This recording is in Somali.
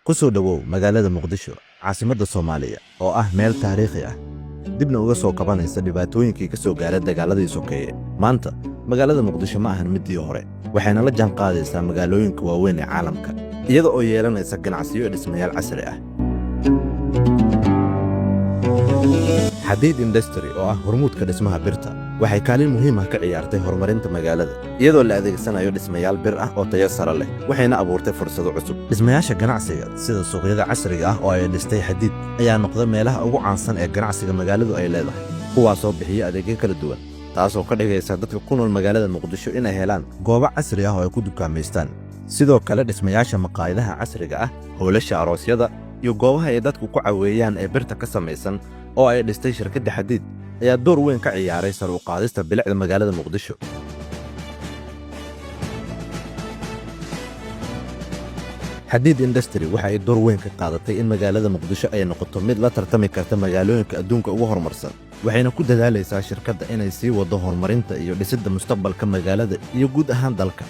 ku soo dhawow magaalada muqdisho caasimadda soomaaliya oo ah meel taariikhi ah dibna uga soo kabanaysa dhibaatooyinkii ka soo gaara dagaaladii sokeeye maanta magaalada muqdisho ma ahan midii hore waxayna la jaan qaadaysaa magaalooyinka waaweyn ee caalamka iyada oo yeelanaysa ganacsiyo dhismayaal casri ah xadiid industry oo ah hormuudka dhismaha birta waxay kaalin muhiim ah ka ciyaartay horumarinta magaalada iyadoo la adeegsanayo dhismayaal bir ah oo tayo sare leh waxayna abuurtay fursado cusub dhismayaasha ganacsiga sida suuqyada casriga ah oo ay dhistay xadiid ayaa noqda meelaha ugu caansan ee ganacsiga magaaladu ay leedahay kuwaasoo bixiya adeegyo kala duwan taasoo ka dhigaysa dadka ku nool magaalada muqdisho inay helaan goobo casri ah oo ay ku dukaamaystaan sidoo kale dhismayaasha maqaayadaha casriga ah howlasha aroosyada iyo goobaha ay dadku ku caweeyaan ee birta ka samaysan oo ay dhistay shirkadda xadiid ayaa door weyn ka ciyaaray sar u qaadista bilicda magaalada muqdisho xadiid industry waxa ay door weyn ka qaadatay in magaalada muqdisho ay noqoto mid la tartami karta magaalooyinka adduunka ugu horumarsan waxayna ku dadaalaysaa shirkadda inay sii wado horumarinta iyo dhisidda mustaqbalka magaalada iyo guud ahaan dalka